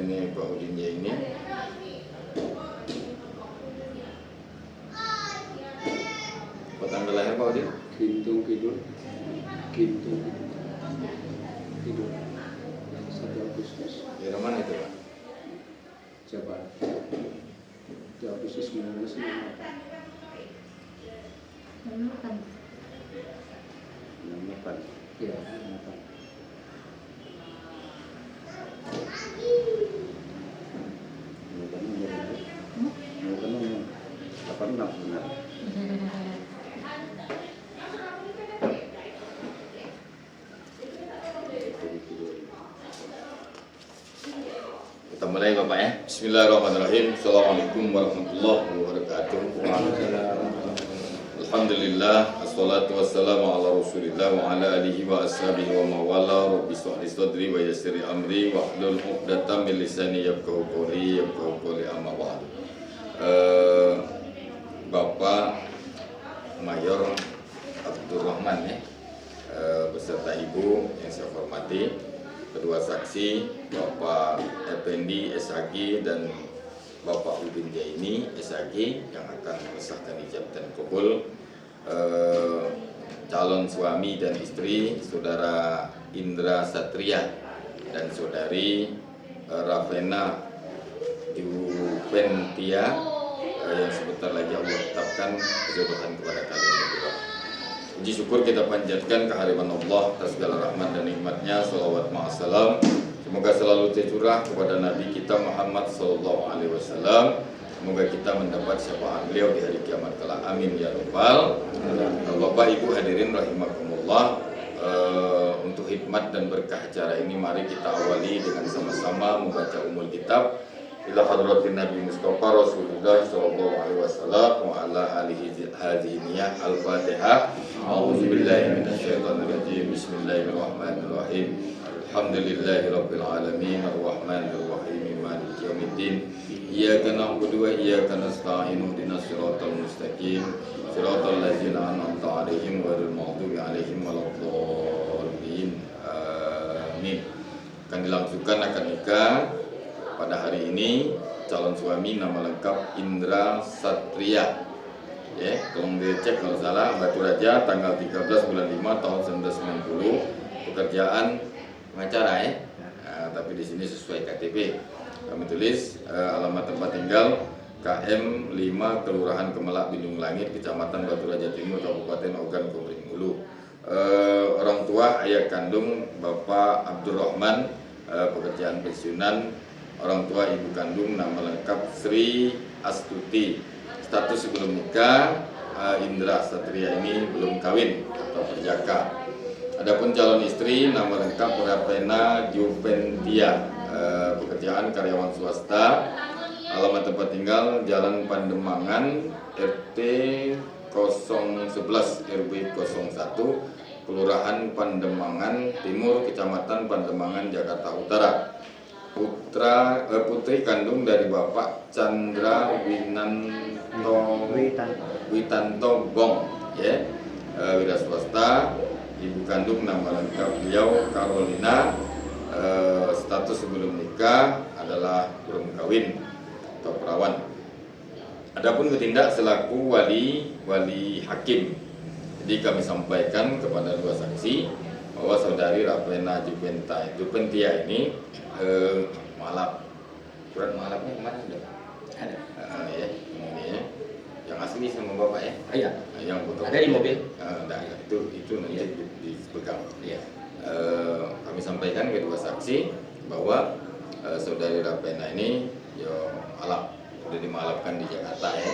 ini Pak Udin ini. Apa tanggal lahir Pak Udin? Kintung Kidul 1 Agustus. Di mana itu Pak? Jabar 1 Agustus 1998. 68. Ya, 68. Kita mulai Bapak ya. Bismillahirrahmanirrahim. Assalamualaikum warahmatullahi wabarakatuh. Alhamdulillah, assalatu wassalamu ala rasulillah wa ala alihi wa ashabihi wa mawala. Rabbi shrah li sadri wa yassir li amri wa hlul 'uqdatam min lisani yafqahu qawli amma ba'd. Bapak Mayor Abdurrahman ya, beserta Ibu yang saya hormati, kedua saksi Bapak Effendi SHG dan Bapak Udin Jaini SHG yang akan mengesahkan ijab dan kabul, calon suami dan istri Saudara Indra Satria dan Saudari Ravena Juventia yang sebentar lagi Allah tetapkan kejodohan kepada kalian berdua. Puji syukur kita panjatkan kehadiran Allah atas segala rahmat dan nikmatnya. Salawat ma'asalam semoga selalu tercurah kepada Nabi kita Muhammad SAW. Semoga kita mendapat syafaat beliau di hari kiamat kelak. Amin ya rabbal alamin. Bapak Ibu hadirin rahimakumullah, untuk hikmat dan berkah acara ini mari kita awali dengan sama-sama membaca umul kitab ila hadratin Nabi Mustafa Rasulullah sallallahu alaihi wasallam wa ala alihi hadhihi niyah al-Fatihah. A'udzubillahi minasyaitonir rajim. Bismillahirrahmanirrahim. Alhamdulillahirabbil alamin arrahmanir rahim maliki yaumiddin. Iyyaka na'budu wa iyyaka nasta'in ihdinas siratal mustaqim siratal ladzina an'amta 'alaihim ghairil maghdubi 'alaihim waladdallin. Amin. Akan dilangsungkan akad nikah pada hari ini calon suami nama lengkap Indra Satria. Ya, tolong dicek kalau salah, Batu Raja tanggal 13 bulan 5 tahun 1990. Pekerjaan pengacara ya. Tapi di sini sesuai KTP. Kami tulis alamat tempat tinggal KM 5 Kelurahan Kemelak Bindung Langit, Kecamatan Batu Raja Timur, Kabupaten Ogan Komering Ulu. Orang tua ayah kandung Bapak Abdurrahman, pekerjaan pensiunan. Orang tua ibu kandung nama lengkap Sri Astuti. Status sebelum nikah, Indra Satria ini belum kawin atau perjaka. Adapun calon istri nama lengkap Ravena Juventia, pekerjaan karyawan swasta. Alamat tempat tinggal Jalan Pandemangan RT 011 RW 01 Kelurahan Pandemangan Timur, Kecamatan Pandemangan, Jakarta Utara. Putri kandung dari Bapak Chandra Witanto Bong ya, wira swasta. Ibu kandung nama lengkap beliau Carolina. Status sebelum nikah adalah belum kawin atau perawan. Adapun bertindak selaku wali hakim. Jadi kami sampaikan kepada dua saksi bahwa saudari Ravena Juventia ini malap. Surat malapnya kemana sudah? Ada. Ya, ini ya. Yang asli sama bapak ya? Iya. Yang foto. Ada di mobil? Itu nanti dipegang. Iya. Kami sampaikan kedua saksi bahwa saudari Ravena ini malap, sudah dimalapkan di Jakarta ya.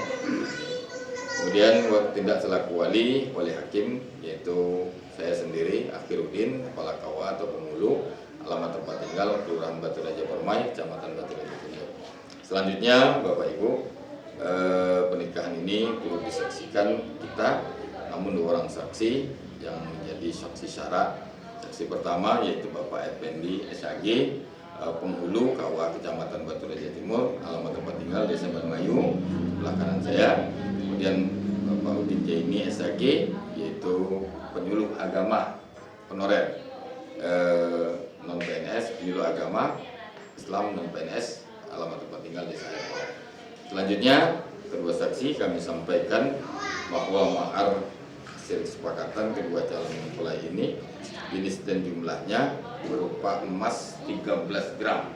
Kemudian tindak selaku wali hakim yaitu saya sendiri Akhiruddin, kepala KUA atau penghulu. Alamat tempat tinggal Kelurahan Batu Raja Permai, Kecamatan Batu Raja Timur. Selanjutnya Bapak Ibu, pernikahan ini perlu disaksikan kita, namun dua orang saksi yang menjadi saksi syarat. Saksi pertama yaitu Bapak Effendi SHG, penghulu KUA Kecamatan Batu Raja Timur. Alamat tempat tinggal Desa Banmayu, sebelah kanan saya. Kemudian Bapak Udin Jaini SHG, yaitu penyuluh agama honorer, non PNS, penyuluh agama, Islam dan PNS, alamat tempat tinggal desa Airport. Selanjutnya kedua saksi kami sampaikan bahwa mahar hasil kesepakatan kedua calon mempelai ini jenis dan jumlahnya berupa emas 13 gram.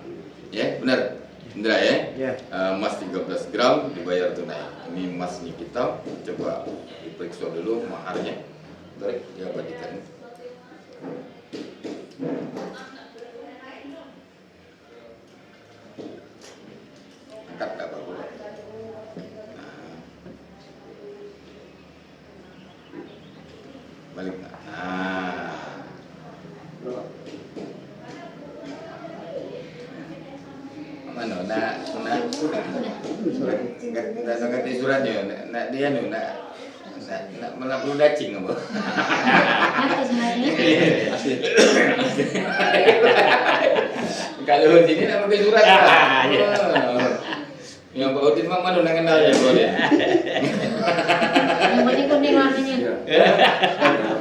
Ya, benar. Indra ya? Ya. Emas 13 gram dibayar tunai. Ini emasnya kita, coba diperiksa dulu maharnya. Baik, diabadikan. Angkat tak apa-apa. Balik. Mana nak ngerti suratnya, nak dia nak melakukan dacing apa? Kalau sini nak pakai surat. Yang Pak Udin mah mana nak kenal ya boleh. Yang penting kuning warnanya.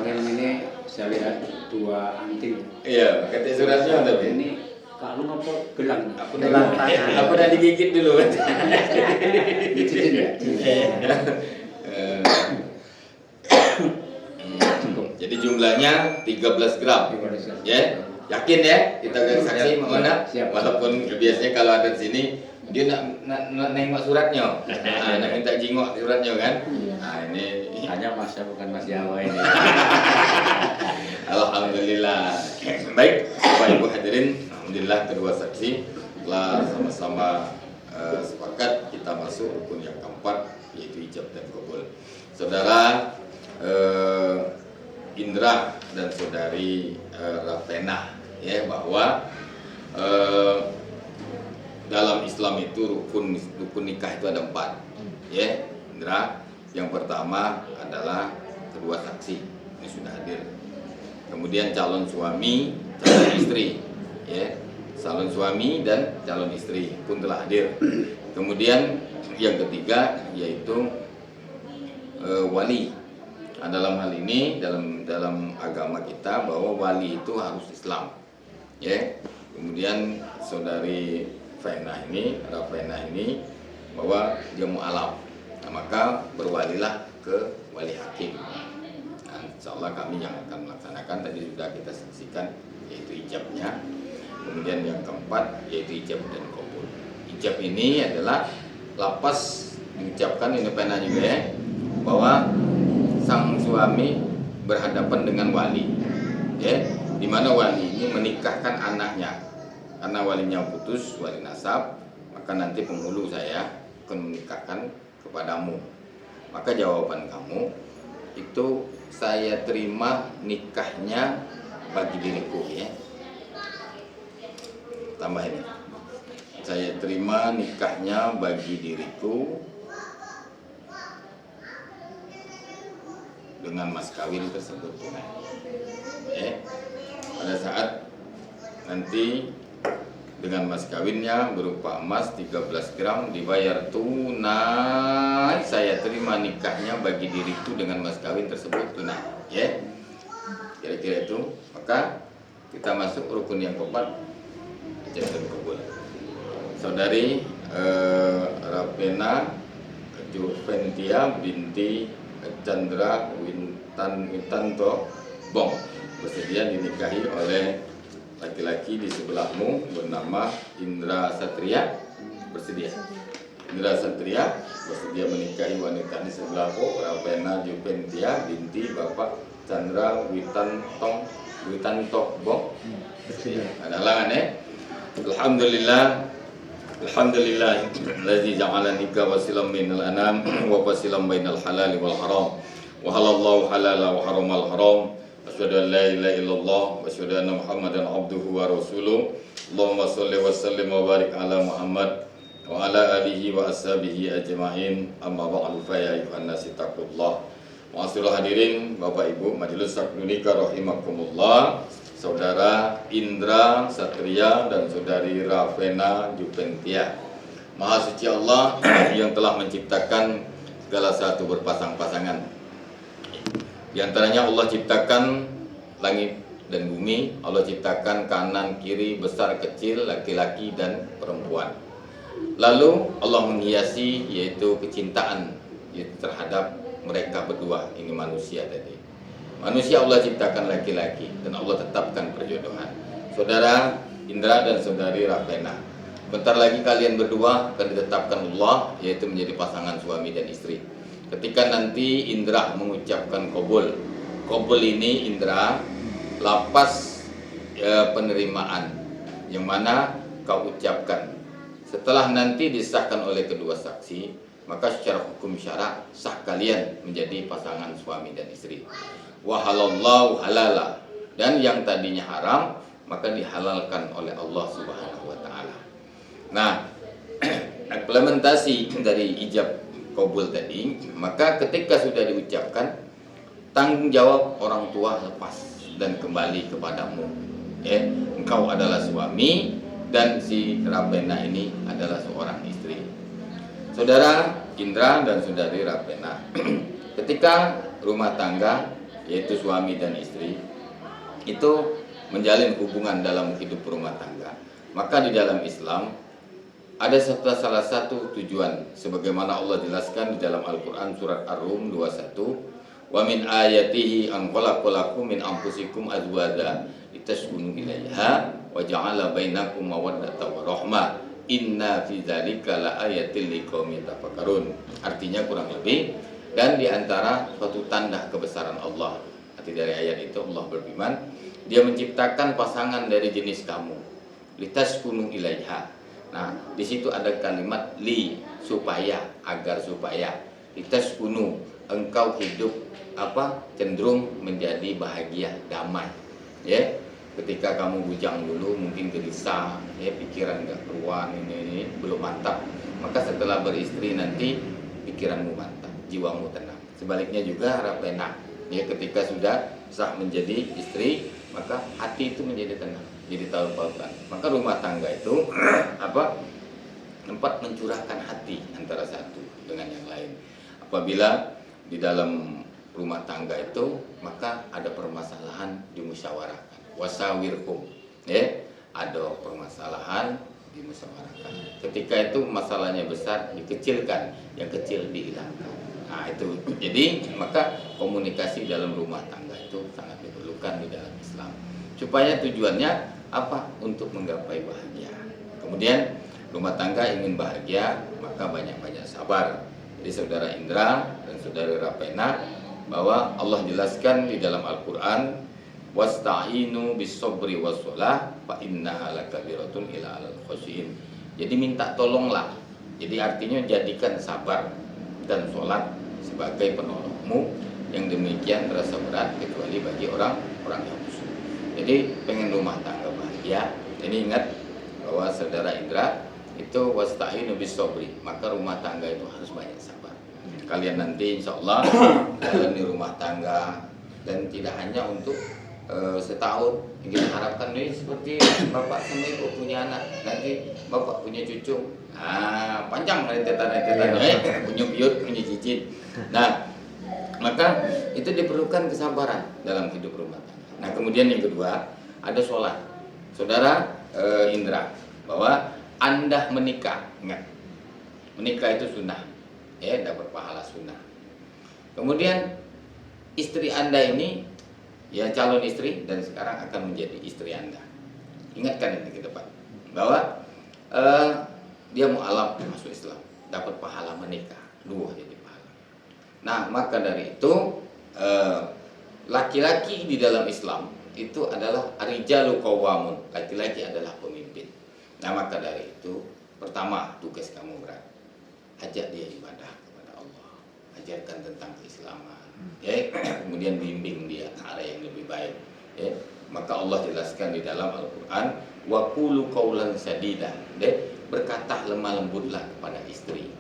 Yang ini saya lihat 2 anting. Iya, kata suratnya tapi Ini kalung apa gelang? aku udah digigit dulu. Ini cincin ya? Jadi jumlahnya 13 gram. Ya, yakin ya? Kita akan saksi mana? Siap. Walaupun biasanya kalau ada di sini dia nak nengok suratnya, nak minta jingok suratnya kan? Nah ini Hanya masa bukan Mas Jawa ini. Alhamdulillah. Baik, Bapak Ibu hadirin, alhamdulillah kedua saksi telah sama-sama sepakat kita masuk rukun yang keempat, yaitu ijab dan qabul. Saudara Indra dan saudari Ravena, ya, bahwa dalam Islam itu rukun nikah itu ada 4, ya, Indra. Yang pertama adalah kedua saksi, ini sudah hadir. Kemudian calon suami, calon istri, ya, calon suami dan calon istri pun telah hadir. Kemudian yang ketiga yaitu wali. Nah, dalam hal ini dalam agama kita bahwa wali itu harus Islam, ya. Kemudian saudari Ravena ini bahwa dia mu'alaf. Nah, maka berwalilah ke wali hakim. Nah, insya Allah kami yang akan melaksanakan, tadi sudah kita saksikan, yaitu ijabnya. Kemudian yang keempat yaitu ijab dan qabul. Ijab ini adalah lapas mengucapkan independen juga, ya, bahwa sang suami berhadapan dengan wali, ya, di mana wali ini menikahkan anaknya. Karena walinya putus, wali nasab, maka nanti penghulu saya akan menikahkan kepadamu. Maka jawaban kamu itu saya terima nikahnya bagi diriku, ya. Tambah ini, saya terima nikahnya bagi diriku dengan mas kawin tersebut tunai. Pada saat nanti dengan mas kawinnya berupa emas 13 gram dibayar tunai, saya terima nikahnya bagi diriku dengan mas kawin tersebut tunai, ya. Kira-kira itu. Maka kita masuk rukun yang keempat, ijab dan qabul. Saudari Ravena Juventia binti Chandra Witanto Bong bersedia dinikahi oleh laki-laki di sebelahmu bernama Indra Satria. Bersedia. Indra Satria bersedia menikahi wanita di sebelahku, Ravena Juventia binti Bapak Chandra Witanto Bong. Bersedia. Ada halangan, ya? Alhamdulillah allazi ja'ala nikah wasilam bainal anam wa wasilam bainal halal wal haram wa halallahu halala wa haramal haram. Asyhadu an la ilaha illallah wa asyhadu anna Muhammadan abduhu wa rasuluh. Allahumma shalli wa sallim wa barik ala Muhammad wa ala alihi wa ashabihi ajma'in. Amma ba'du, fa ya ayyuhan nas taqullah. Ma'asyiral hadirin, Bapak Ibu majelis akad nikah rahimakumullah. Saudara Indra Satria dan saudari Ravena Juventia. Maha suci Allah yang telah menciptakan segala satu berpasang-pasangan. Di antaranya Allah ciptakan langit dan bumi. Allah ciptakan kanan, kiri, besar, kecil, laki-laki dan perempuan. Lalu Allah menghiasi yaitu kecintaan yaitu terhadap mereka berdua, ini manusia tadi. Manusia Allah ciptakan laki-laki dan Allah tetapkan perjodohan. Saudara Indra dan saudari Raffena, bentar lagi kalian berdua akan ditetapkan Allah yaitu menjadi pasangan suami dan istri. Ketika nanti Indra mengucapkan qobul. Qobul ini Indra lapas penerimaan yang mana kau ucapkan. Setelah nanti disahkan oleh kedua saksi, maka secara hukum syara sah kalian menjadi pasangan suami dan istri. Wa halallahu halala, dan yang tadinya haram maka dihalalkan oleh Allah Subhanahu wa taala. Nah, implementasi dari ijab qabul tadi, maka ketika sudah diucapkan, tanggung jawab orang tua lepas dan kembali kepadamu. Engkau adalah suami dan si Rabbena ini adalah seorang istri. Saudara Indra dan saudari Rabbena, ketika rumah tangga yaitu suami dan istri itu menjalin hubungan dalam hidup rumah tangga, maka di dalam Islam ada salah satu tujuan sebagaimana Allah jelaskan di dalam Al-Qur'an surat Ar-Rum 21, wa min ayatihi an khalaqalakum min anfusikum azwaja litaskunu ilaiha wa ja'ala bainakum mawaddatan wa rahmah inna fi dzalika laayatil liqaumin yatafakkarun. Artinya kurang lebih, dan di antara suatu tanda kebesaran Allah. Arti dari ayat itu Allah berfirman, Dia menciptakan pasangan dari jenis kamu, litaskunu ilaiha. Nah, di situ ada kalimat li, supaya, agar supaya, litaskunu, engkau hidup cenderung menjadi bahagia, damai. Ya, ketika kamu bujang dulu mungkin gelisah, pikiran nggak keruan, ini belum mantap. Maka setelah beristri nanti pikiranmu mantap, jiwamu tenang. Sebaliknya juga Rabbena, ketika sudah sah menjadi istri, maka hati itu menjadi tenang, jadi tahu-tahuan. Maka rumah tangga itu tempat mencurahkan hati antara satu dengan yang lain. Apabila di dalam rumah tangga itu maka ada permasalahan dimusyawarahkan, wasawirhum, ada permasalahan dimusyawarahkan. Ketika itu masalahnya besar dikecilkan, yang kecil dihilangkan. Nah itu, jadi maka komunikasi dalam rumah tangga itu sangat diperlukan di dalam Islam. Supaya tujuannya apa? Untuk menggapai bahagia. Kemudian rumah tangga ingin bahagia, maka banyak-banyak sabar. Jadi saudara Indra dan saudara Rabbena, bahwa Allah jelaskan di dalam Al-Quran, wasta'inu bis-sabri was-shalah fa innaha lakabiratun ila alal khosyin. Jadi minta tolonglah. Jadi artinya jadikan sabar dan sholat sebagai penolongmu, yang demikian terasa berat kecuali bagi orang yang khusyuk. Jadi pengen rumah tangga bahagia, ini ingat bahwa saudara Indra itu wasta'inu bis-sabri, maka rumah tangga itu harus banyak sabar. Kalian nanti insya Allah jalani rumah tangga, dan tidak hanya untuk setahun. Kita harapkan nih seperti bapak sama ibu punya anak, nanti bapak punya cucu, panjang rentetan, punya biut, punya cicit. Nah, maka itu diperlukan kesabaran dalam hidup rumah tangga. Nah, kemudian yang kedua ada sholat. Saudara Indra, bahwa Anda menikah, ingat, menikah itu sunnah, dapat pahala sunnah. Kemudian istri Anda ini calon istri dan sekarang akan menjadi istri Anda. Ingatkan ini ke depan, bahwa dia mu'alaf masuk Islam, dapat pahala menikah, dua jadi pahala. Nah, maka dari itu laki-laki di dalam Islam itu adalah arijalu qawwamun, laki-laki adalah pemimpin. Nah, maka dari itu pertama tugas kamu berat, ajak dia ibadah kepada Allah, ajarkan tentang keislaman, kemudian bimbing dia ke arah yang lebih baik. Maka Allah jelaskan di dalam Al-Quran, wa qulu qawlan sadida, berkata lemah lembutlah kepada istri.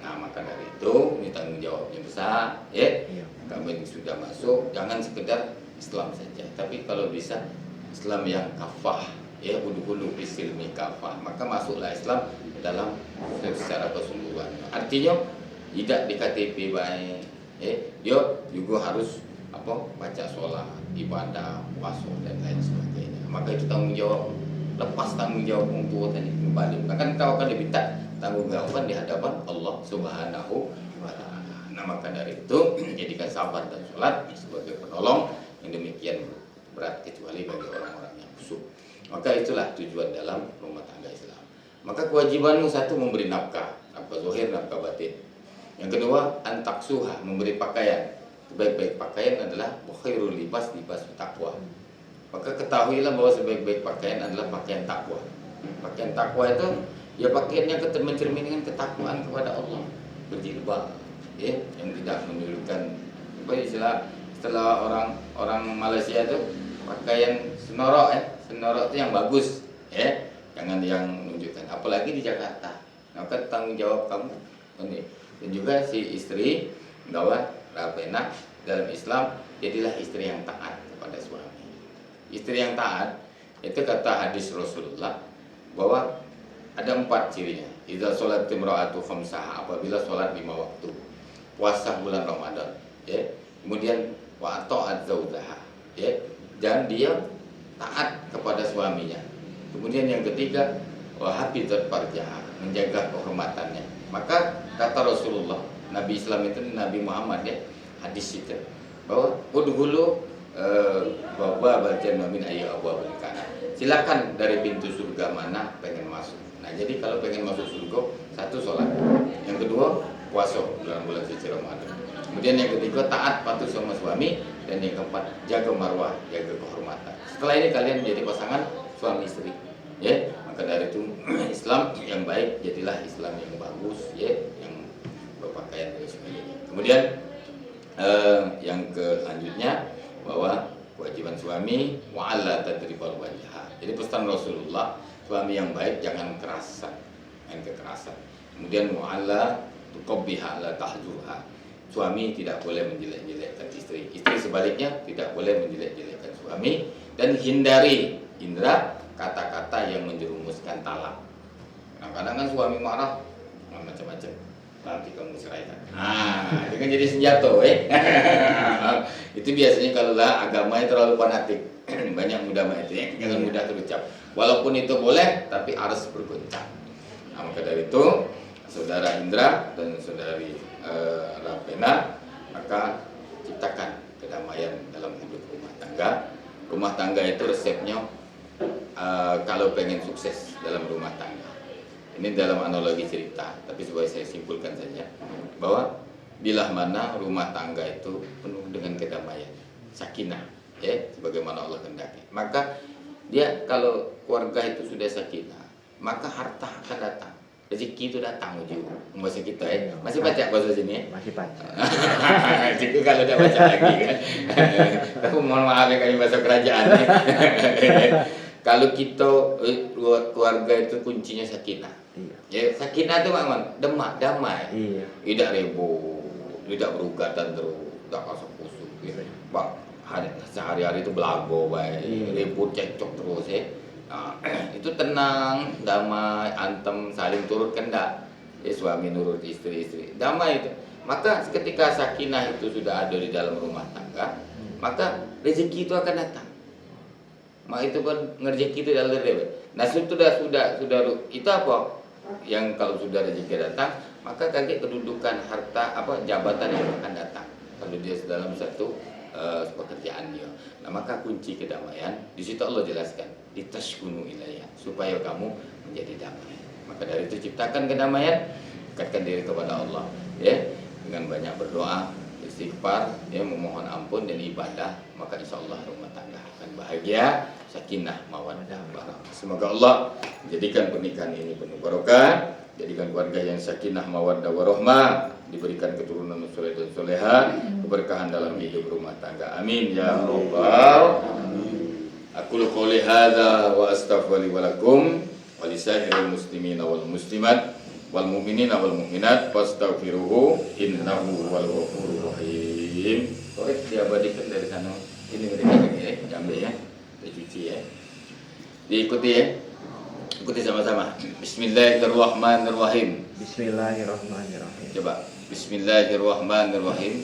Nah, maka dari itu ini tanggung jawabnya besar. Kami sudah masuk, jangan sekedar Islam saja, tapi kalau bisa Islam yang kafah, udhulu fisilmi kafah, maka masuklah Islam dalam secara keseluruhan. Artinya tidak di KTP baik, dia juga harus baca sholat, ibadah, puasa dan lain sebagainya. Maka itu tanggung jawab. Lepas tanggung jawab untuk tadi kembali. Bahkan kau akan diminta tanggung jawaban di hadapan Allah Subhanahu wa Ta'ala. Nah, maka dari itu jadikan sabar dan sholat sebagai penolong yang demikian berat kecuali bagi orang-orang yang khusyuk. Maka itulah tujuan dalam rumah tangga Islam. Maka kewajibanmu satu memberi nafkah zahir, nafkah batin. Yang kedua, antaksuha, memberi pakaian. Sebaik-baik pakaian adalah khairul libas taqwa. Maka ketahuilah bahwa sebaik-baik pakaian adalah pakaian takwa. Pakaian takwa itu ya pakaian yang mencerminkan ketakwaan kepada Allah, berjilbab, ya, yang tidak menunjukkan apa istilah orang Malaysia itu pakaian senorok, senorok itu yang bagus, ya, jangan yang menunjukkan. Apalagi di Jakarta. Maka tanggung jawab kamu ini. Dan juga si istri bahwa Rabbena dalam Islam jadilah istri yang taat kepada suami. Istri yang taat itu kata hadis Rasulullah bahwa ada 4 cirinya. Idza sholat imra'atu khamsaha, apabila sholat 5 waktu, puasa bulan Ramadan, ya. Kemudian wa ta'at zaujaha, ya, dan dia taat kepada suaminya. Kemudian yang ketiga wa hafizat farjaha, menjaga kehormatannya. Maka kata Rasulullah, Nabi Islam itu Nabi Muhammad, ya, hadis itu bahwa udhulu bahwa bagian min ayyi abwabil kana. Silakan dari pintu surga mana pengen masuk. Nah, jadi kalau pengen masuk surga, satu sholat, yang kedua puasa bulan suci Ramadan. Kemudian yang ketiga taat patuh sama suami, dan yang keempat jaga marwah, jaga kehormatan. Setelah ini kalian menjadi pasangan suami istri, ya. Maka dari itu Islam yang baik jadilah Islam yang bagus, ya, yang berpakaian dan sebagainya. Kemudian yang selanjutnya bahwa kewajiban suami wa'ala tadribal wajha. Jadi pesan Rasulullah, suami yang baik jangan kerasan, main kekerasan. Kemudian wa'ala tuqabbiha la tahjurha. Suami tidak boleh menjelek-jelekkan istri. Istri sebaliknya tidak boleh menjelek-jelekkan suami, dan hindari indra kata-kata yang menjerumuskan talak. Kadang-kadang kan suami marah macam-macam, nanti kamu ceraikan. Nah, itu kan jadi senjata, Itu biasanya kalau lah agamanya terlalu fanatik, banyak mudah itu, jangan mudah terucap. Walaupun itu boleh, tapi harus bergoncang. Nah, maka dari itu, saudara Indra dan saudari Rabbena, maka ciptakan kedamaian dalam hidup rumah tangga. Rumah tangga itu resepnya, kalau pengen sukses dalam rumah tangga. Ini dalam analogi cerita, tapi supaya saya simpulkan saja bahwa bila mana rumah tangga itu penuh dengan kedamaian, sakinah, ya, sebagaimana Allah kehendaki, maka dia kalau keluarga itu sudah sakinah, maka harta akan datang, rezeki itu datang ujung. Bahasa kita, masih baca bahasa sini, ya? Masih baca. Jadi kalau udah baca lagi kan, aku mohon maaf ya kami bahasa kerajaan. Kalau kita keluarga itu kuncinya sakinah. Iya. Ya, sakinah itu memang damai. Iya. Tidak ribut, tidak berugatan terus, tidak kasar kusuk. Iya. Pak, sehari-hari itu belago baik, ribut cekcok terus, ya. Nah, itu tenang, damai, antem, saling turut kendak. Ya, suami nurut istri, damai itu. Maka ketika sakinah itu sudah ada di dalam rumah tangga, maka rezeki itu akan datang. Maka itu kan rezeki itu dalam diri. Nah, sudah itu apa? Yang kalau sudah rezeki datang, maka kaget kedudukan harta jabatan yang akan datang kalau dia dalam satu pekerjaan dia. Nah, maka kunci kedamaian di situ Allah jelaskan, ditaskunu ilayya, supaya kamu menjadi damai. Maka dari itu ciptakan kedamaian, dekatkan diri kepada Allah, ya, dengan banyak berdoa, istighfar, ya, memohon ampun dan ibadah, maka insya Allah rumah tangga akan bahagia, sakinah, mawaddah, warahmah. Semoga Allah jadikan pernikahan ini penuh barokah, jadikan keluarga yang sakinah, mawaddah, warahmah, diberikan keturunan soleh dan soleha, keberkahan dalam hidup rumah tangga. Amin ya rabbal alamin. Aku qouli hadza wa astaghfiru wa lakum wa lisairil muslimina wal muslimat wal mu'minina wal mu'minat fastaghfiruhu innahu wal ghafurur rahim. Korek diabadikan dari sana. Ini mereka lagi, diambil, ya. Dicuci, ya. Diikuti, ya. Ikuti sama-sama. Bismillahirrahmanirrahim. Bismillahirrahmanirrahim. Coba. Bismillahirrahmanirrahim.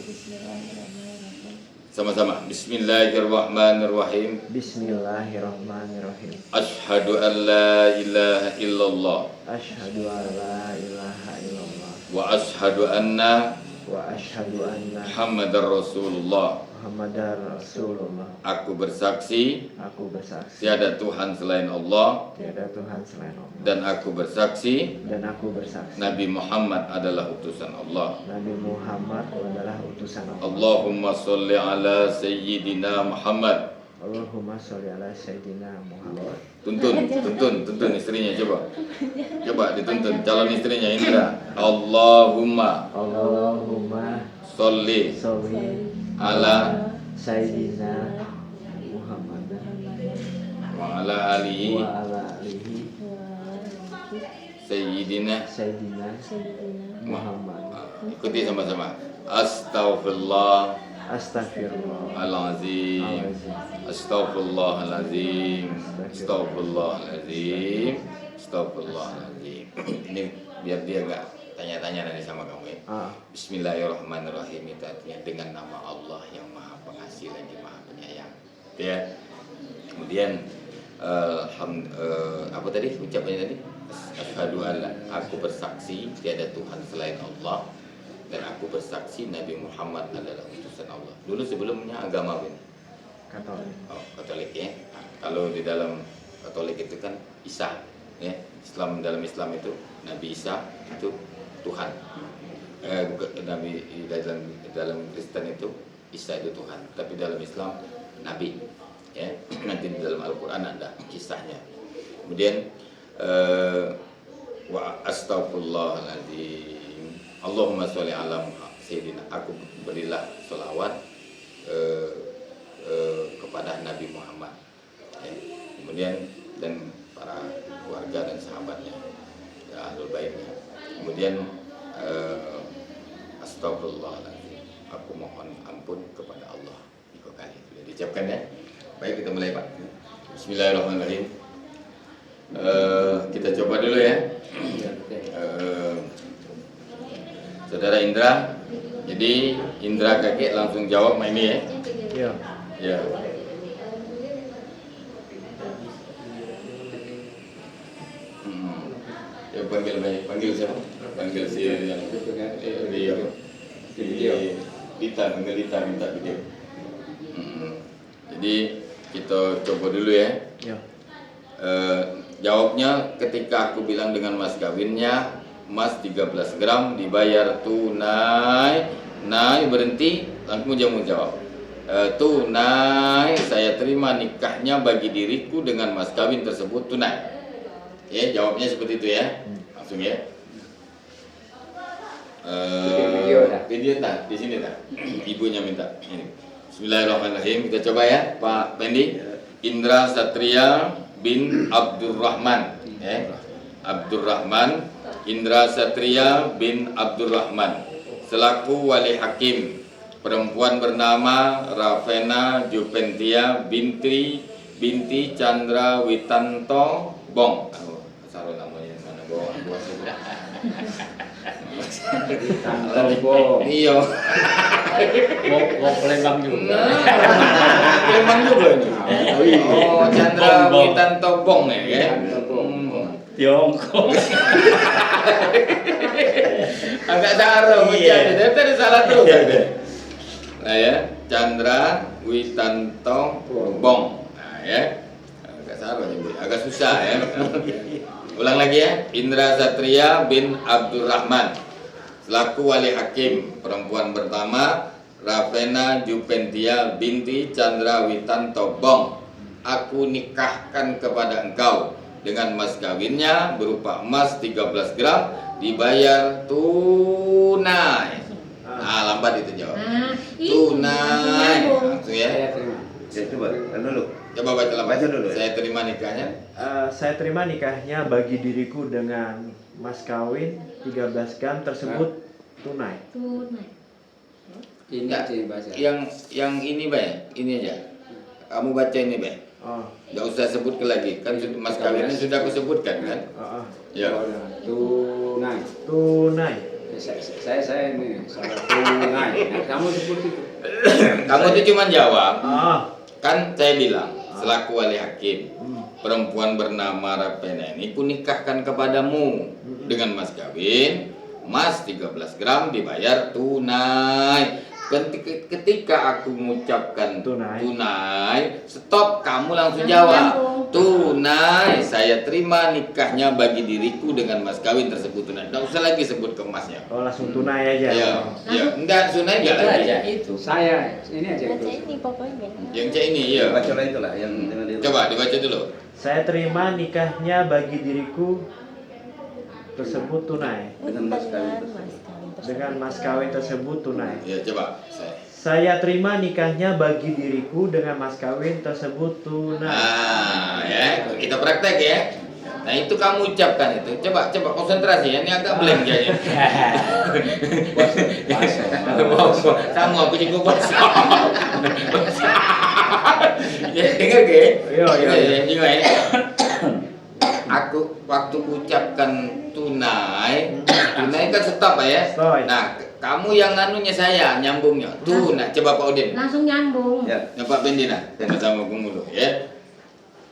Sama-sama. Bismillahirrahmanirrahim. Bismillahirrahmanirrahim. Asyhadu an la ilaha illallah Asyhadu an la ilaha illallah wa asyhadu anna wa asyhadu anna Muhammadar Rasulullah. Muhammadar Rasulullah. Aku bersaksi Aku bersaksi tiada Tuhan selain Allah, tiada Tuhan selain Allah, dan aku bersaksi Nabi Muhammad adalah utusan Allah. Nabi Muhammad adalah utusan Allah. Allahumma sholli ala sayyidina Muhammad. Allahumma sholli ala sayyidina Muhammad. Tuntun istrinya, coba dituntun calon istrinya Indra. Allahumma sholli ala sayyidina Muhammad wa ala alihi wa ala alihi sayyidina Muhammad. Ikuti sama-sama. Astaghfirullah Astagfirullah. Al-Azim. Astaghfirullahalazim. Astaghfirullahalazim. Astaghfirullahalazim. Ini biar dia gak tanya-tanya nanti sama kamu ya. Bismillahirrahmanirrahim. Itu artinya dengan nama Allah yang Maha Pengasih lagi Maha Penyayang. Ya. Kemudian apa tadi ucapannya tadi? Asyhadu alla, aku bersaksi tiada Tuhan selain Allah, dan aku bersaksi Nabi Muhammad adalah utusan Allah. Dulu sebelumnya agama apa ini? Katolik. Oh, Katolik ya. Nah, kalau di dalam Katolik itu kan Isa, ya. Dalam Islam itu Nabi Isa itu Tuhan. Nabi dalam Kristen itu Isa itu Tuhan, tapi dalam Islam Nabi. Ya, nanti di dalam Al-Quran ada kisahnya. Kemudian wa astaghfirullahaladzim. Allahumma sholli ala sayyidina. Aku berilah sholawat kepada Nabi Muhammad. Ya. Kemudian dan para keluarga dan sahabatnya, ya, ahlul baitnya. Kemudian astaghfirullahaladzim. Aku mohon ampun kepada Allah. 3 kali. Sudah diucapkan ya. Baik, kita mulai Pak. Bismillahirrahmanirrahim. Kita coba dulu ya. Saudara Indra, jadi Indra kakek langsung jawab ini ya. Iya. Ya. Ya panggil siapa? Panggil si yang video. Dita, panggil Dita minta video. Jadi kita coba dulu ya. Iya. Jawabnya ketika aku bilang dengan mas kawinnya, mas 13 gram dibayar tunai, berhenti, langsung kamu jawab. Tunai, saya terima nikahnya bagi diriku dengan mas kawin tersebut tunai. Ya, jawabnya seperti itu ya. Langsung ya. Video tak di sini tak. Ibunya minta. Ini. Bismillahirrahmanirrahim. Kita coba ya, Pak Pendi. Indra Satria bin Abdurrahman. Ya. Abdurrahman. Indra Satria bin Abdurrahman. Selaku wali hakim. Perempuan bernama Ravena Jupentia binti Chandra Witanto Bong. Saru namanya mana Bong? Iya. Mau Palembang juga. Palembang juga ini. Oh, Chandra Witanto Bong ya. Tiongkok. Agak salah dia tadi salah terus. Nah ya, Chandra Witanto Bong. Nah ya. Agak salah nyebut, agak susah ya. Ulang lagi ya. Indra Satria bin Abdurrahman. Selaku wali hakim, perempuan pertama Ravena Jupentia binti Chandra Witanto Bong. Aku nikahkan kepada engkau dengan mas kawinnya berupa emas 13 gram dibayar tunai. Nah, lambat itu jawab. Tunai. Langsung ya. Saya terima. Coba baca dulu. Saya terima nikahnya. Saya terima nikahnya bagi diriku dengan mas kawin 13 gram tersebut tunai. Ini sih bahasa. Yang ini Bay, ini aja. Kamu baca ini Bay. Oh. Gak usah sebut lagi, kan mas kawinnya sudah aku sebutkan kan? Oh. Ya. Tunai. Tunai. Saya ini salah tunai. Nah, kamu seperti itu. Kamu tuh cuma jawab, Ah. kan saya bilang selaku wali hakim, Hmm. perempuan bernama Rapena ini kunikahkan kepadamu dengan mas kawin, emas 13 gram dibayar tunai. Ketika aku mengucapkan Tunai. tunai, stop, kamu langsung jawab tunai. Saya terima nikahnya bagi diriku dengan mas kawin tersebut tunai. Nggak usah lagi sebut ke emasnya. Oh, langsung tunai aja. Ya, ya, enggak tunai enggak Itu lagi. aja itu. Saya ini aja itu. ini pokoknya. Yang C ini ya. Bacalah itulah yang dengan dia. Coba dibaca dulu. Saya terima nikahnya bagi diriku tersebut tunai. Dengan mas kawin Dengan mas kawin tersebut tunai. Ya, coba. Saya terima nikahnya bagi diriku dengan mas kawin tersebut tunai. Nah, ya, kita praktek ya. Nah, itu kamu ucapkan itu. Coba konsentrasi ya. Ini agak blank kayaknya. Sama aku juga bahasa. Ya, dengar ke? Iya, iya. Juga ya. Aku waktu ucapkan tunai kan stop ya. Stop. Nah, kamu yang anunya saya nyambungnya. Tuh, nah coba Pak Udin. Langsung nyambung. Ya. Ya Pak Bendina, sama mulu ya.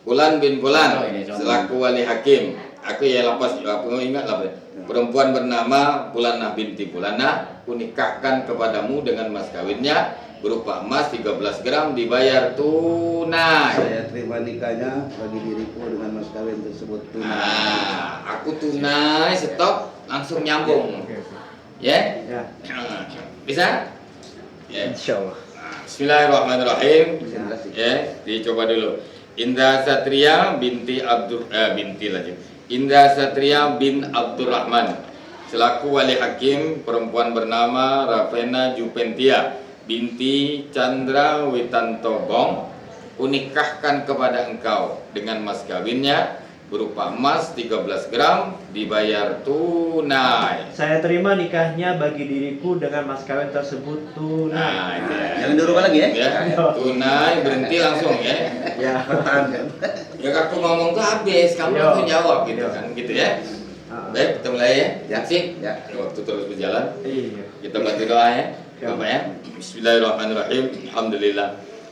Fulan bin Fulan, Oh, ini contoh. selaku wali hakim. Aku ya lapas, aku ingat lah. Perempuan bernama Fulanah binti Fulanah, kunikahkan kepadamu dengan mas kawinnya berupa emas 13 gram dibayar tunai. Saya terima nikahnya bagi diriku dengan mas kawin tersebut tunai. Nah, aku tunai, stop, langsung nyambung. Oke, oke. Ya? Ya, Bisa? Ya. insya Allah. Bismillahirrahmanirrahim. Konsentrasi. Ya, dicoba dulu. Indra Satria Indra Satria bin Abdurrahman selaku wali hakim perempuan bernama Ravena Jupentia binti Chandra Witantobong kunikahkan kepada engkau dengan mas kawinnya berupa emas 13 gram dibayar tunai. Saya terima nikahnya bagi diriku dengan mas kawin tersebut tunai. Nah, itu ya. Jangan dirubah lagi ya. Ya, tunai berhenti langsung ya. Ya. Pertahankan. Ya aku ngomong tuh habis, kamu Yo. langsung jawab gitu Yo. kan, gitu ya. Ah. Baik, kita mulai ya. Ya. Sip. Ya. Waktu terus berjalan. Iya. Kita bantu doa ya. Ya. Bapak ya. Bismillahirrahmanirrahim. Alhamdulillah.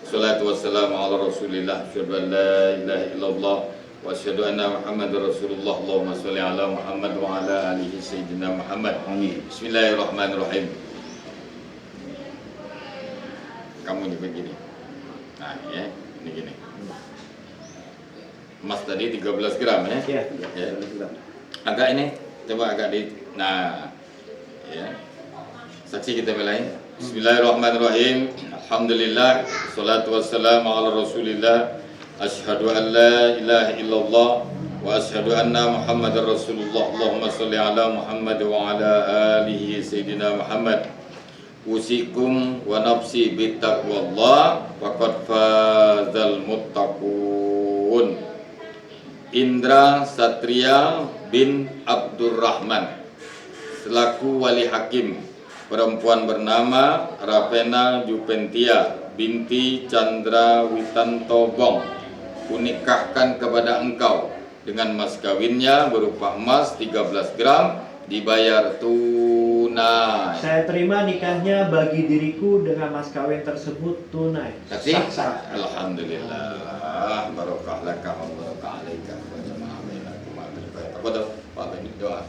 Salatu wassalamu ala Rasulillah. Asyhadu an la ilaha illallah wa asyhadu anna Muhammadar Rasulullah. Allahumma shalli ala Muhammad wa ala alihi sayyidina Muhammad. Amin. Bismillahirrahmanirrahim. Kamu juga gini. Nah, ya, ini gini. Emas tadi 13 gram ya. Iya. Ya. Agak ini, coba agak di. Nah, ya. Saksi kita mulai. Bismillahirrahmanirrahim. Alhamdulillah. Salatu wassalamu ala Rasulillah. Asyhadu an la ilaha illallah wa asyhadu anna Muhammadar Rasulullah. Allahumma shalli ala Muhammad wa ala alihi sayyidina Muhammad. Usikum wa nafsi bittaqwallah faqad fazal muttaqun. Indra Satria bin Abdurrahman selaku wali hakim perempuan bernama Ravena Jupentia binti Chandra Witantobong kunikahkan kepada engkau dengan mas kawinnya berupa emas 13 gram dibayar tunai. Saya terima nikahnya bagi diriku dengan mas kawin tersebut tunai. Saksi? Sah. Alhamdulillah. Barokah laka wa barokah alaika wa jama'a bainakum wa barakatuh. Tafadhal, Pak Beni doa.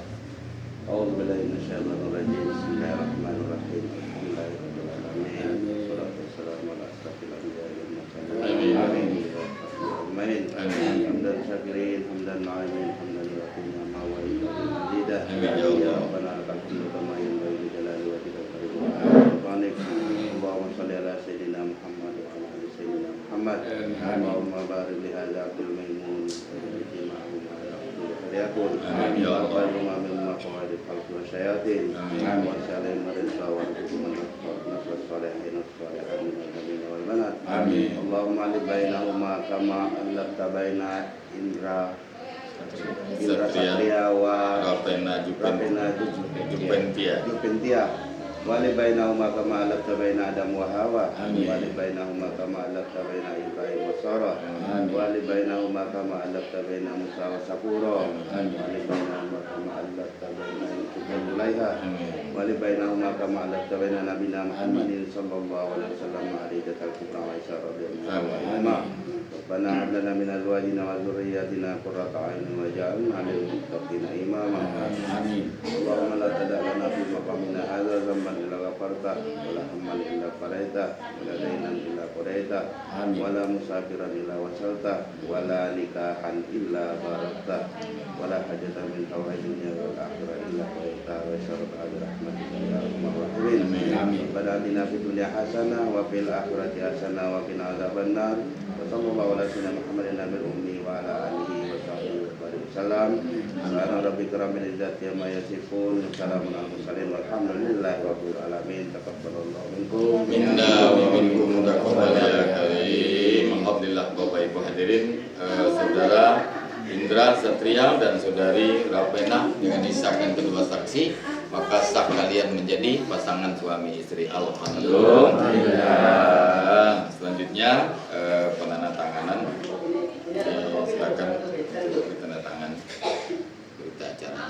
A'udzu billahi minasyaitonir rajim. Bismillahirrahmanirrahim. Alhamdulillahirabbil alamin. Wassalatu wassalamu ala asyrofil anbiya'i wal mursalin. Amin. Amin. Amin. Hamdan syakirin, hamdan na'imin, hamdan yu'afina ma wa yu'afina mazida. Amin, ya Allah. Ya Rabbana lakal hamdu kama yanbaghi li jalali wajhika wa karimika. Allahumma shalli ala sayyidina Muhammad wa ala ali sayyidina Muhammad. Allahumma barik li hadza abdul maimun wa ijma'ahu ala abdul hadiyakun. Amin, ya Allah. Allahumma min maqaid al-khalqi wa syayatin. Amin. Wa salim rizqa wa hukuman nasr salihin salihin min al-nabiyin wal banat. Amin. Allahumma alif bainahuma kama allafta baina Indra Satria wa Ravena Ravena Jupentia. Jupentia. Wali bainahuma kama alafta baina Adam wa Hawa. Amin. Wali bainahuma kama alafta baina Ibrahim wa Sarah. Amin. Wali bainahuma kama alafta baina Musa wa Sapura. Amin. Wali bainahuma kama alafta baina Yusuf wa Zulaiha. Amin. wali bainahuma kama alafta baina nabiyina Muhammadin sallallahu alaihi wasallam alidatal kubra wa Aisyah radhiyallahu anha. Rabbana hab lana min azwajina wa dhurriyyatina qurrata a'yunin waj'alna lil muttaqina imama. Amin. Allahumma la tada' lana fi maqamina hadza dhanban illa ghafarta wa la hamman illa faraita wa la daynan illa qadaita wa la musafiran illa wasalta wa la nikahan illa barakta wa la hajatan min hawaij dunya wal akhirah illa qadaita wa syarata bi rahmatika ya arhamar rahimin. Amin. Rabbana atina fid dunya hasanah wa fil akhirati hasanah wa qina adzabannar. Wa sallallahu ala sayyidina Muhammadin nabiyil ummi wa ala alihi wa sahbihi wasallam. Subhana rabbika rabbil izzati amma yasifun, salamun alal mursalin walhamdulillahi rabbil alamin. Taqabbalallahu minkum Minna wa minkum taqabbal ya karim. Alhamdulillah Bapak Ibu hadirin, saudara Indra Satria dan saudari Rapena dengan disahkan kedua saksi, maka sah kalian menjadi pasangan suami istri. Alhamdulillah. Selanjutnya penandatanganan, silakan ditandatangan berita acara.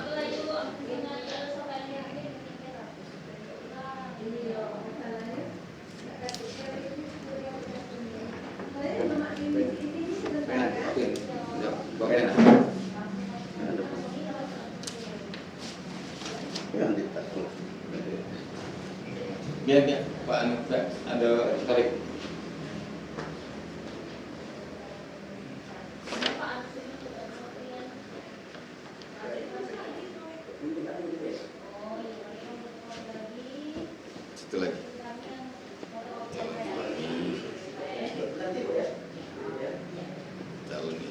yang ditakut. Biar Pak Anu ada tarik. Situ lagi. Tahu nih,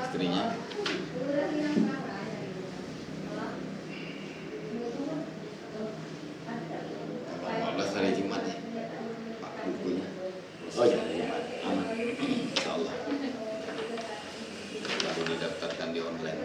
istrinya. Hari Jumat ya, Pak bukunya. Oh ya, aman. Insya Allah. Baru didaftarkan di online.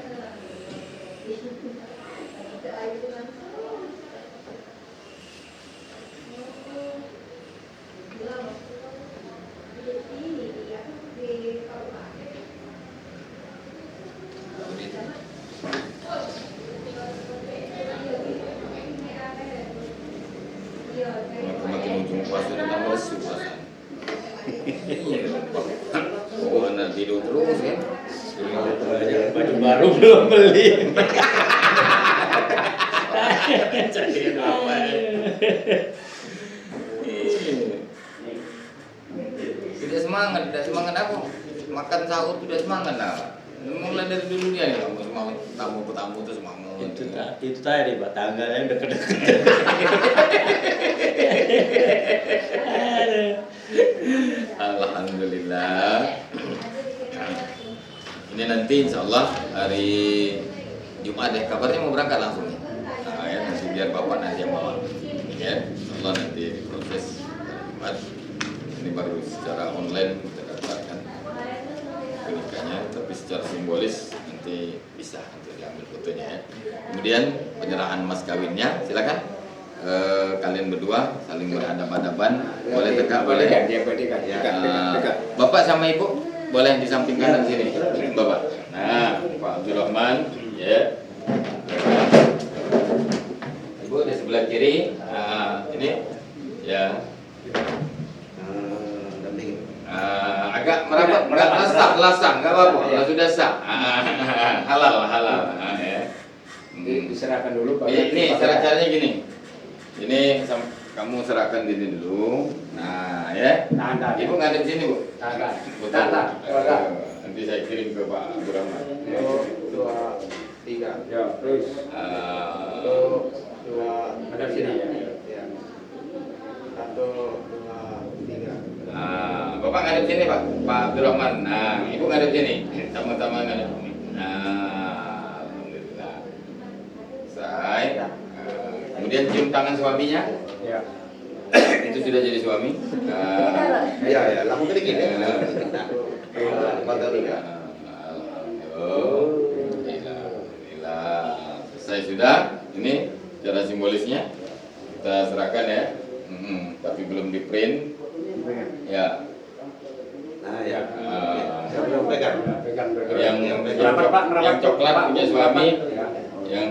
Makin ujung puasa udah tambah lesu puasa. Oh, anak tidur terus kan? Baju baru belum beli. Jadi apa? Tidak semangat aku. Makan sahur tidak semangat lah. Mulai dari dulu dia nih, mau tamu terus semangat. Itu tadi Pak, tanggalnya udah deket. Alhamdulillah. Ini nanti insya Allah hari Jumat deh. Kabarnya mau berangkat langsung nih. Nah, ya, nanti biar bapak nanti yang bawa. Ya, insya Allah nanti diproses hari Jumat. Ini baru secara online kita daftarkan pernikahannya, tapi secara simbolis nanti bisa untuk diambil fotonya ya. Kemudian penyerahan mas kawinnya, silakan. Kalian berdua saling berhadapan-hadapan, boleh tegak, boleh. Bapak sama ibu boleh di samping kanan sini, bapak. Nah, Pak Abdurrahman, ya. Ibu di sebelah kiri. Nah, ini, ya. Agak merapat, lasang, nggak apa-apa. Kalau sudah sah, halal. Ya. Diserahkan dulu Pak. Ini caranya gini. Ini kamu serahkan diri dulu. Nah, ya. Tahan. Ibu ngadep sini, Bu. Tahan. Betul. Tahan. Nanti saya kirim ke Pak Abdurrahman. 1, 2, 3. Ya, terus. 1, 2, Ada sini ya. 1, 2, 3. Bapak ngadep sini, Pak Abdurrahman. Nah, Ibu ngadep sini. Sama-sama ngadep sini. Nah, alhamdulillah. Saya. Kemudian cium tangan suaminya. Ya. Itu sudah jadi suami. Ya, lakukan dikit ya. Alhamdulillah. Selesai sudah. Ini cara simbolisnya. Kita serahkan ya. Tapi belum di print. Ya. Nah, ya. Yang Merapat, Pak, yang coklat Pak. punya suami, Ya. yang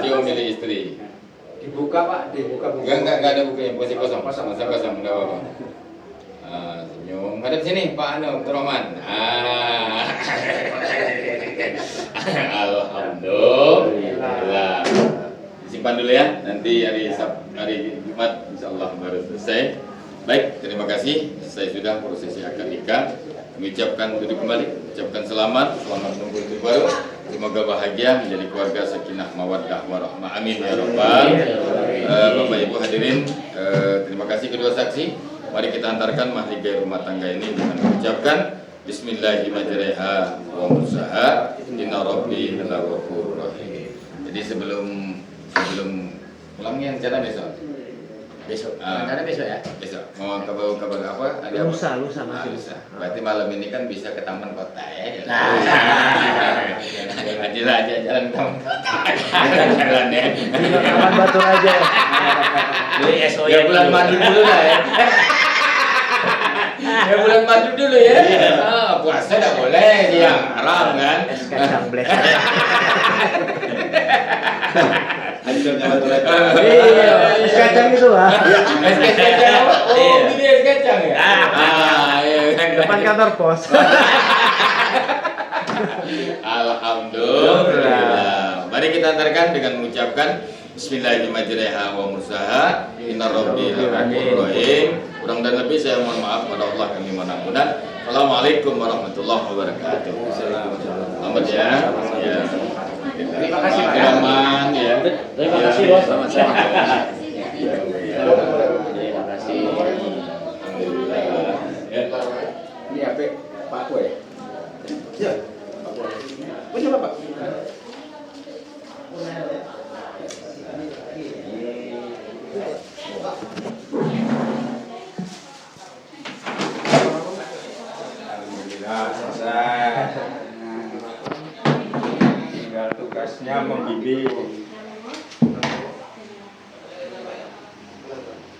hijau milik istri. Dibuka Pak, dibuka buku. Enggak ada bukunya, posisi kosong. Masa kosong, enggak apa-apa. Senyum. Hadap sini Pak Anu, Roman. Alhamdulillah. Simpan dulu ya, nanti hari Jumat insyaallah baru selesai. Baik, terima kasih. Saya sudah prosesi akad nikah. Mengucapkan duduk kembali, ucapkan selamat menempuh hidup baru. Semoga bahagia menjadi keluarga sakinah mawaddah warahmah. Amin ya rabbal. Bapak Ibu hadirin, terima kasih kedua saksi. Mari kita antarkan mahligai rumah tangga ini dengan mengucapkan Bismillahirrahmanirrahim wa mursaha inna rabbi laghafurur rahim. Jadi sebelum pulangnya rencana besok. Rencana besok ya? Besok. Mau kabar apa? Ada Lusa apa? masih. Lusa. Berarti malam ini kan bisa ke taman kota ya. Aja jalan taman kota. Jalan ya. Taman Batur aja. Ya bulan madu dulu lah ya. Ya bulan madu dulu ya. Puasa enggak boleh, dia haram kan. Es kacang blek. Iya, es kacang itu Pak. Es kacang. Oh, ini es kacang ya. Depan kantor pos. Alhamdulillah. Mari kita antarkan dengan mengucapkan Bismillahirrahmanirrahim wa mursaha inna rabbi laghafurur rahim. Kurang dan lebih saya mohon maaf pada Allah kami mohon ampunan. Assalamualaikum warahmatullahi wabarakatuh. Selamat ya. Ya. Terima kasih Pak. Selamat ya. Terima kasih Bos. Terima kasih. Alhamdulillah. Ya. Ini HP Pak Kue. Ya. Punya Bapak? Alhamdulillah selesai. Tinggal tugasnya membimbing.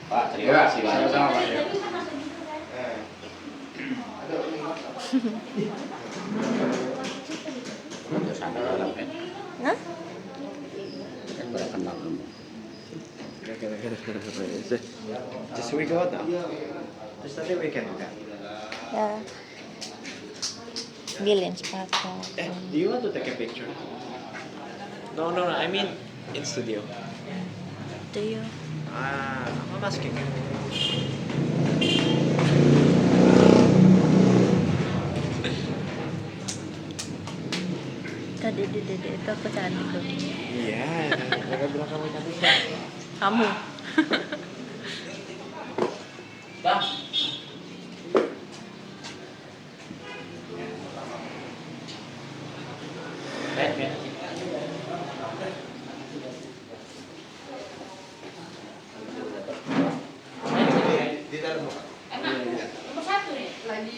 Pak, terima kasih Pak. Sama-sama Pak. Hah? Just we go now. Terus nanti weekend kan? Ya. Bilin sepatu. Do you want to take a picture? No, I mean in studio. Do you? I'm asking. Tadi itu aku cantik loh. Iya, mereka bilang kamu cantik kan? Kamu.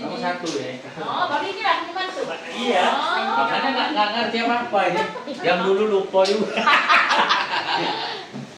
Nomor satu ya. Oh, baru ini langsung masuk. Iya. Makanya nggak ngerti apa-apa ini. Yang dulu lupa juga.